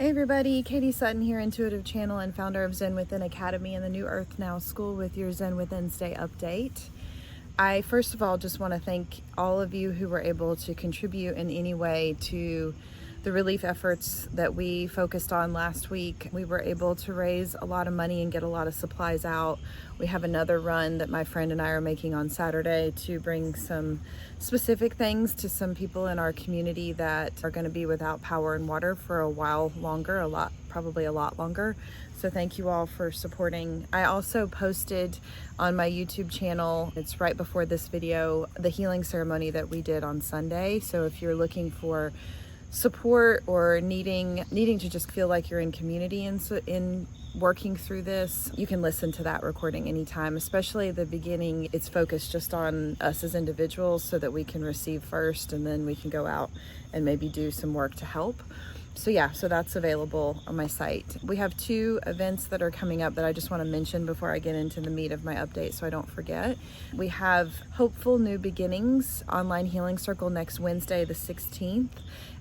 Hey everybody, Katie Sutton here, intuitive channel and founder of Zen Within Academy and the New Earth Now School with your Zen Within Stay update. I first of all just want to thank all of you who were able to contribute in any way to the relief efforts that we focused on last week. We were able to raise a lot of money and get a lot of supplies out. We have another run that my friend and I are making on Saturday to bring some specific things to some people in our community that are going to be without power and water for a while longer, probably a lot longer. So thank you all for supporting. I also posted on my YouTube channel, it's right before this video, the healing ceremony that we did on Sunday. So if you're looking for support or needing to just feel like you're in community in working through this, you can listen to that recording anytime. Especially the beginning, it's focused just on us as individuals so that we can receive first and then we can go out and maybe do some work to help. So that's available on my site. We have two events that are coming up that I just want to mention before I get into the meat of my update so I don't forget. We have Hopeful New Beginnings Online Healing Circle next Wednesday, the 16th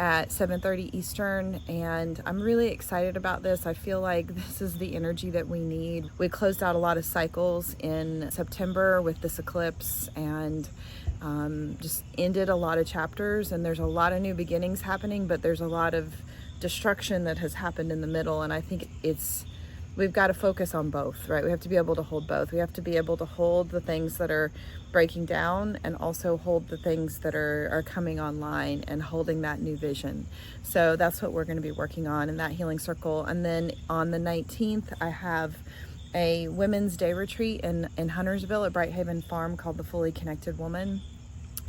at 7:30 Eastern, and I'm really excited about this. I feel like this is the energy that we need. We closed out a lot of cycles in September with this eclipse and just ended a lot of chapters, and there's a lot of new beginnings happening, but there's a lot of destruction that has happened in the middle, and I think we've got to focus on both, right? We have to be able to hold both. We have to be able to hold the things that are breaking down and also hold the things that are coming online and holding that new vision. So that's what we're going to be working on in that healing circle. And then on the 19th, I have a Women's Day retreat in Huntersville at Bright Haven Farm called the Fully Connected Woman.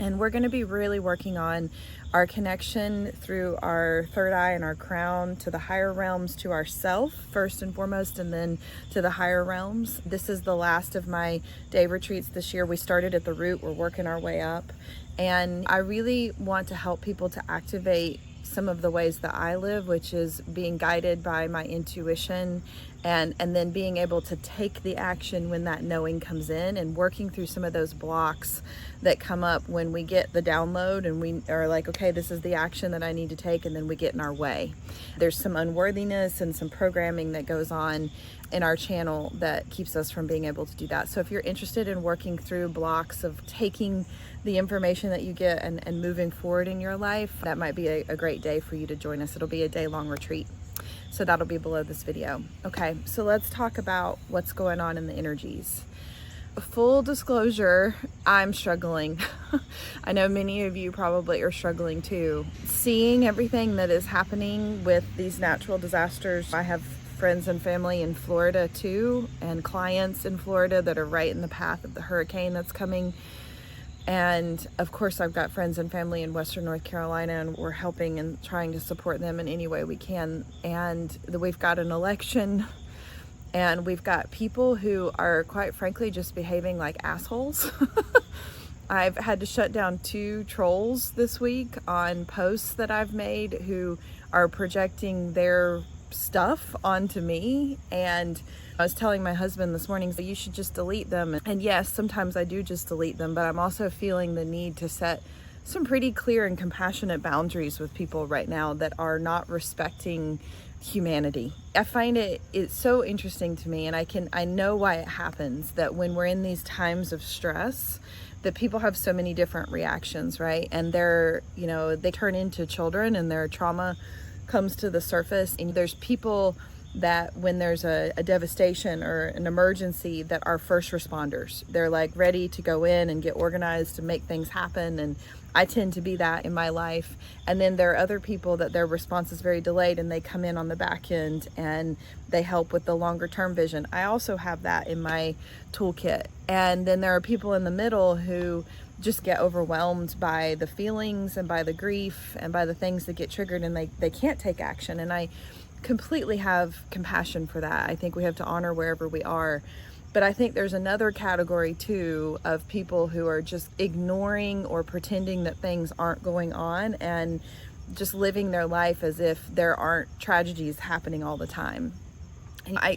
And we're going to be really working on our connection through our third eye and our crown to the higher realms, to ourself first and foremost, and then to the higher realms. This is the last of my day retreats this year. We started at the root, we're working our way up. And I really want to help people to activate some of the ways that I live, which is being guided by my intuition and then being able to take the action when that knowing comes in, and working through some of those blocks that come up when we get the download and we are like, okay, this is the action that I need to take, and then we get in our way. There's some unworthiness and some programming that goes on in our channel that keeps us from being able to do that. So if you're interested in working through blocks of taking the information that you get and moving forward in your life, that might be a great day for you to join us. It'll be a day-long retreat. So that'll be below this video. Okay, so let's talk about what's going on in the energies. Full disclosure, I'm struggling. I know many of you probably are struggling too. Seeing everything that is happening with these natural disasters, I have friends and family in Florida too, and clients in Florida that are right in the path of the hurricane that's coming. And of course, I've got friends and family in Western North Carolina, and we're helping and trying to support them in any way we can. And we've got an election, and we've got people who are, quite frankly, just behaving like assholes. I've had to shut down 2 trolls this week on posts that I've made who are projecting their stuff onto me. And I was telling my husband this morning, so you should just delete them. And yes, sometimes I do just delete them, but I'm also feeling the need to set some pretty clear and compassionate boundaries with people right now that are not respecting humanity. I find it's so interesting to me, and I know why it happens, that when we're in these times of stress, that people have so many different reactions, right? And they turn into children, and their trauma comes to the surface. And there's people that when there's a devastation or an emergency, that are first responders. They're like ready to go in and get organized to make things happen, and I tend to be that in my life. And then there are other people that their response is very delayed, and they come in on the back end and they help with the longer term vision. I also have that in my toolkit. And then there are people in the middle who just get overwhelmed by the feelings and by the grief and by the things that get triggered, and they can't take action. And I completely have compassion for that. I think we have to honor wherever we are. But I think there's another category too of people who are just ignoring or pretending that things aren't going on and just living their life as if there aren't tragedies happening all the time.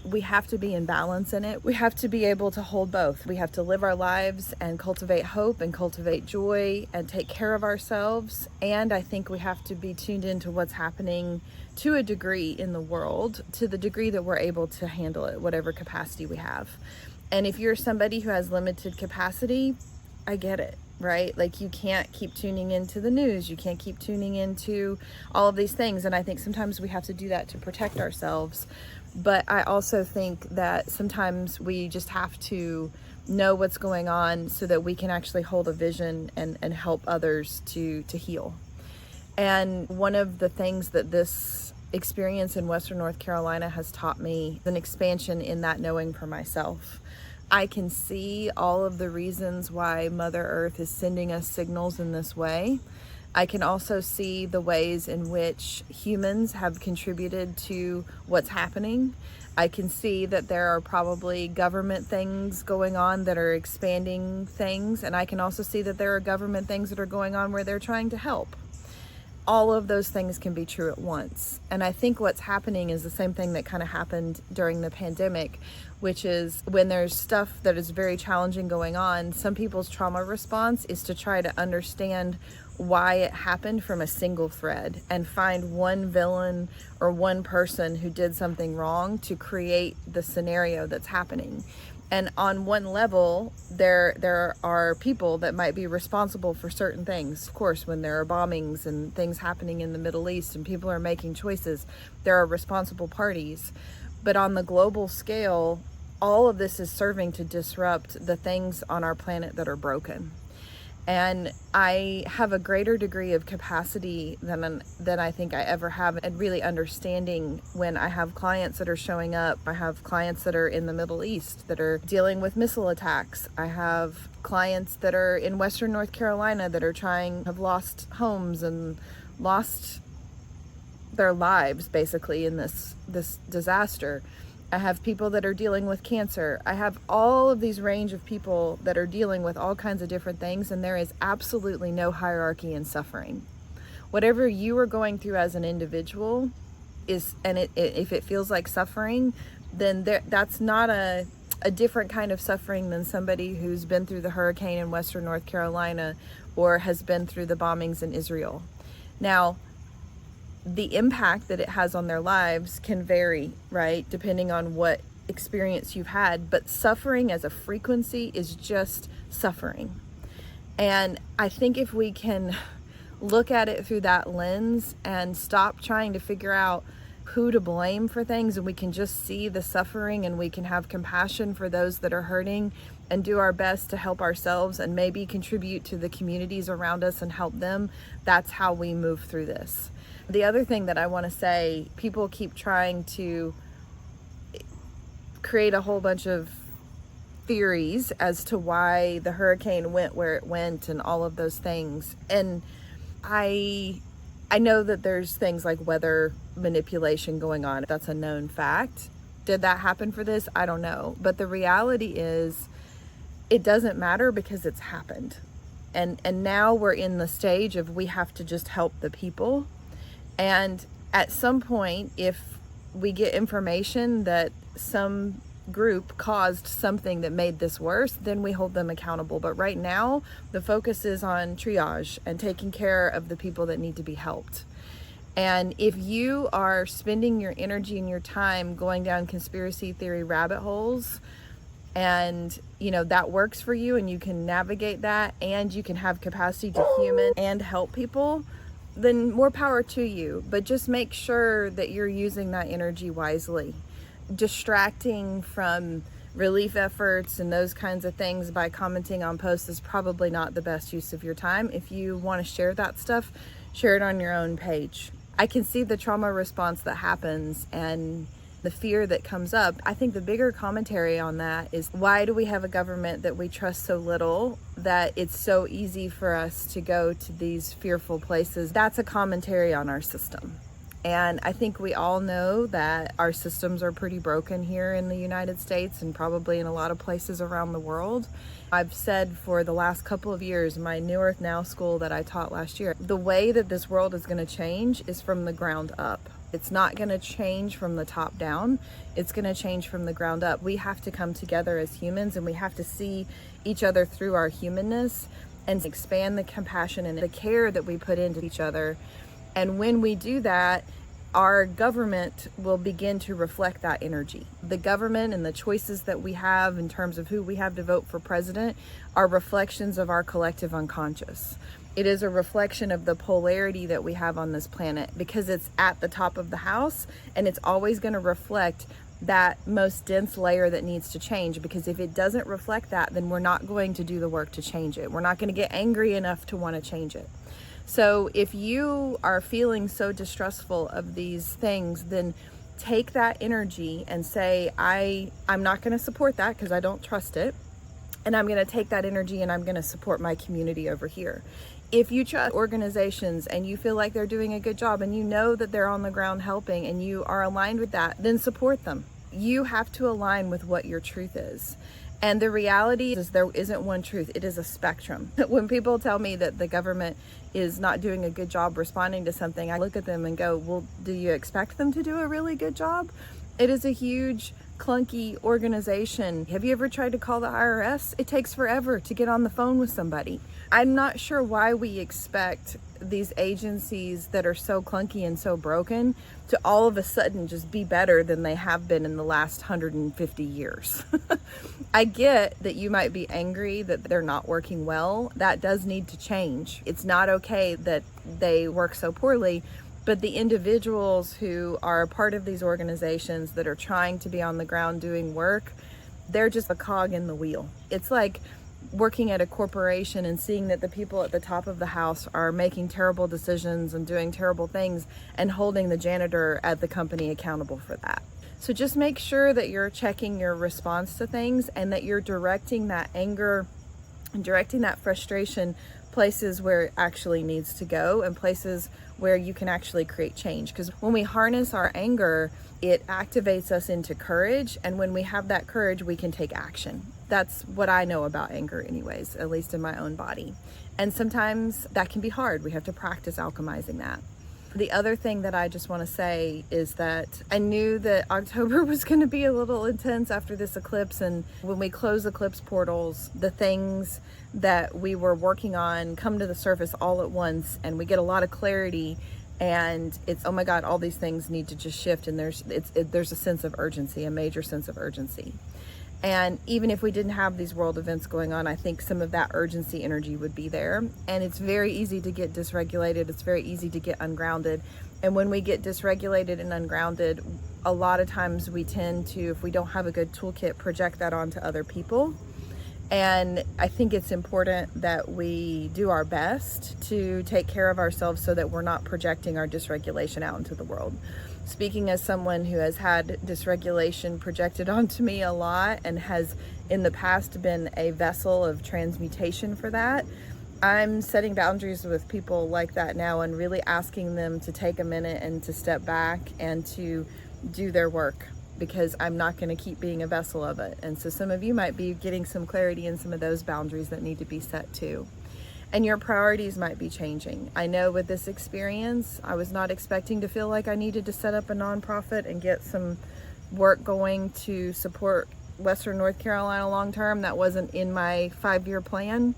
We have to be in balance in it. We have to be able to hold both. We have to live our lives and cultivate hope and cultivate joy and take care of ourselves. And I think we have to be tuned into what's happening to a degree in the world, to the degree that we're able to handle it, whatever capacity we have. And if you're somebody who has limited capacity, I get it, right? Like, you can't keep tuning into the news. You can't keep tuning into all of these things. And I think sometimes we have to do that to protect ourselves. But I also think that sometimes we just have to know what's going on so that we can actually hold a vision and help others to heal. And one of the things that this experience in Western North Carolina has taught me is an expansion in that knowing for myself. I can see all of the reasons why Mother Earth is sending us signals in this way. I can also see the ways in which humans have contributed to what's happening. I can see that there are probably government things going on that are expanding things, and I can also see that there are government things that are going on where they're trying to help. All of those things can be true at once. And I think what's happening is the same thing that kind of happened during the pandemic, which is when there's stuff that is very challenging going on, some people's trauma response is to try to understand why it happened from a single thread and find one villain or one person who did something wrong to create the scenario that's happening. And on one level, there are people that might be responsible for certain things. Of course, when there are bombings and things happening in the Middle East and people are making choices, there are responsible parties. But on the global scale, all of this is serving to disrupt the things on our planet that are broken. And I have a greater degree of capacity than I think I ever have, and really understanding when I have clients that are showing up. I have clients that are in the Middle East that are dealing with missile attacks. I have clients that are in Western North Carolina that are have lost homes and lost their lives basically in this disaster. I have people that are dealing with cancer. I have all of these range of people that are dealing with all kinds of different things, and there is absolutely no hierarchy in suffering. Whatever you are going through as an individual is, and if it feels like suffering, then that's not a different kind of suffering than somebody who's been through the hurricane in Western North Carolina or has been through the bombings in Israel. Now, the impact that it has on their lives can vary, right? Depending on what experience you've had. But suffering as a frequency is just suffering. And I think if we can look at it through that lens and stop trying to figure out who to blame for things, and we can just see the suffering and we can have compassion for those that are hurting and do our best to help ourselves and maybe contribute to the communities around us and help them, that's how we move through this. The other thing that I want to say, people keep trying to create a whole bunch of theories as to why the hurricane went where it went and all of those things. And I know that there's things like weather manipulation going on. That's a known fact. Did that happen for this? I don't know. But the reality is it doesn't matter because it's happened. And now we're in the stage of we have to just help the people. And at some point, if we get information that some group caused something that made this worse, then we hold them accountable. But right now, the focus is on triage and taking care of the people that need to be helped. And if you are spending your energy and your time going down conspiracy theory rabbit holes, and that works for you and you can navigate that and you can have capacity to human and help people, then more power to you. But just make sure that you're using that energy wisely. Distracting from relief efforts and those kinds of things by commenting on posts is probably not the best use of your time. If you want to share that stuff, share it on your own page. I can see the trauma response that happens and the fear that comes up. I think the bigger commentary on that is, why do we have a government that we trust so little that it's so easy for us to go to these fearful places? That's a commentary on our system. And I think we all know that our systems are pretty broken here in the United States and probably in a lot of places around the world. I've said for the last couple of years, my New Earth Now school that I taught last year, the way that this world is going to change is from the ground up. It's not going to change from the top down. It's going to change from the ground up. We have to come together as humans, and we have to see each other through our humanness and expand the compassion and the care that we put into each other. And when we do that, our government will begin to reflect that energy. The government and the choices that we have in terms of who we have to vote for president are reflections of our collective unconscious. It is a reflection of the polarity that we have on this planet, because it's at the top of the house, and it's always going to reflect that most dense layer that needs to change. Because if it doesn't reflect that, then we're not going to do the work to change it. We're not going to get angry enough to want to change it. So if you are feeling so distrustful of these things, then take that energy and say, I'm not going to support that because I don't trust it. And I'm going to take that energy and I'm going to support my community over here. If you trust organizations and you feel like they're doing a good job and you know that they're on the ground helping and you are aligned with that, then support them. You have to align with what your truth is. And the reality is there isn't one truth. It is a spectrum. When people tell me that the government is not doing a good job responding to something, I look at them and go, well, do you expect them to do a really good job? It is a huge, clunky organization. Have you ever tried to call the IRS? It takes forever to get on the phone with somebody. I'm not sure why we expect these agencies that are so clunky and so broken to all of a sudden just be better than they have been in the last 150 years. I get that you might be angry that they're not working well. That does need to change. It's not okay that they work so poorly, but the individuals who are a part of these organizations that are trying to be on the ground doing work, they're just a cog in the wheel. It's like working at a corporation and seeing that the people at the top of the house are making terrible decisions and doing terrible things and holding the janitor at the company accountable for that. So just make sure that you're checking your response to things and that you're directing that anger and directing that frustration places where it actually needs to go and places where you can actually create change. Because when we harness our anger, it activates us into courage. And when we have that courage, we can take action. That's what I know about anger anyways, at least in my own body. And sometimes that can be hard. We have to practice alchemizing that. The other thing that I just want to say is that I knew that October was going to be a little intense after this eclipse. And when we close eclipse portals, the things that we were working on come to the surface all at once, and we get a lot of clarity. And it's, oh my God, all these things need to just shift. And there's a sense of urgency, a major sense of urgency. And even if we didn't have these world events going on, I think some of that urgency energy would be there. And it's very easy to get dysregulated. It's very easy to get ungrounded. And when we get dysregulated and ungrounded, a lot of times we tend to, if we don't have a good toolkit, project that onto other people. And I think it's important that we do our best to take care of ourselves so that we're not projecting our dysregulation out into the world. Speaking as someone who has had dysregulation projected onto me a lot and has in the past been a vessel of transmutation for that, I'm setting boundaries with people like that now and really asking them to take a minute and to step back and to do their work, because I'm not going to keep being a vessel of it. And so some of you might be getting some clarity in some of those boundaries that need to be set too. And your priorities might be changing. I know with this experience, I was not expecting to feel like I needed to set up a nonprofit and get some work going to support Western North Carolina long term. That wasn't in my 5-year plan,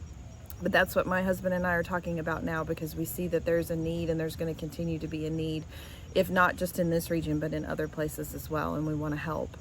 but that's what my husband and I are talking about now, because we see that there's a need and there's going to continue to be a need, if not just in this region, but in other places as well. And we want to help.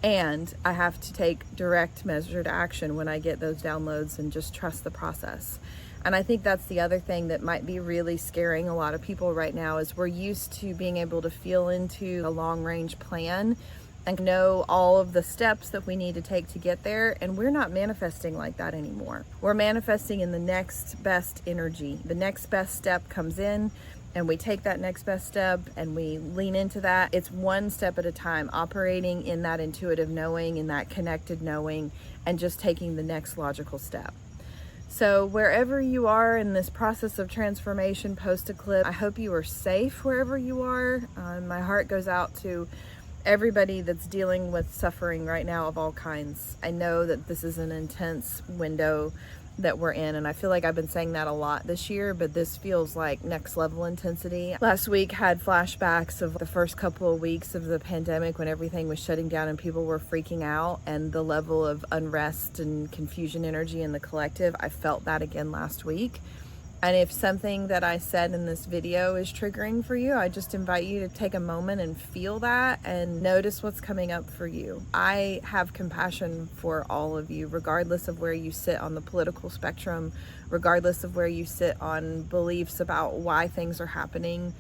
And I have to take direct measured action when I get those downloads and just trust the process. And I think that's the other thing that might be really scaring a lot of people right now, is we're used to being able to feel into a long range plan and know all of the steps that we need to take to get there. And we're not manifesting like that anymore. We're manifesting in the next best energy. The next best step comes in and we take that next best step and we lean into that. It's one step at a time, operating in that intuitive knowing, in that connected knowing, and just taking the next logical step. So wherever you are in this process of transformation post-eclipse, I hope you are safe wherever you are. My heart goes out to everybody that's dealing with suffering right now of all kinds. I know that this is an intense window that we're in. And I feel like I've been saying that a lot this year, but this feels like next level intensity. Last week had flashbacks of the first couple of weeks of the pandemic when everything was shutting down and people were freaking out, and the level of unrest and confusion energy in the collective. I felt that again last week. And if something that I said in this video is triggering for you, I just invite you to take a moment and feel that and notice what's coming up for you. I have compassion for all of you, regardless of where you sit on the political spectrum, regardless of where you sit on beliefs about why things are happening.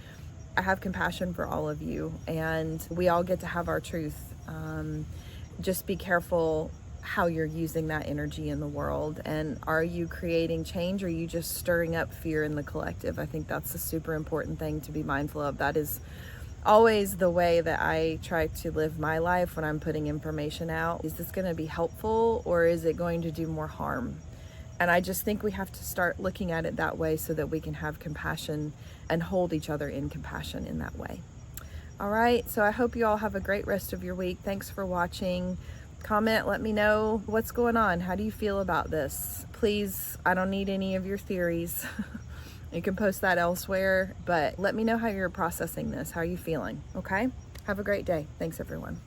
I have compassion for all of you, and we all get to have our truth. Just be careful how you're using that energy in the world, and are you creating change, or are you just stirring up fear in the collective? I think that's a super important thing to be mindful of. That is always the way that I try to live my life when I'm putting information out. Is this going to be helpful, or is it going to do more harm? And I just think we have to start looking at it that way so that we can have compassion and hold each other in compassion in that way. All right, so I hope you all have a great rest of your week. Thanks for watching. Comment, let me know what's going on. How do you feel about this? Please, I don't need any of your theories. You can post that elsewhere, but let me know how you're processing this. How are you feeling? Okay? Have a great day. Thanks, everyone.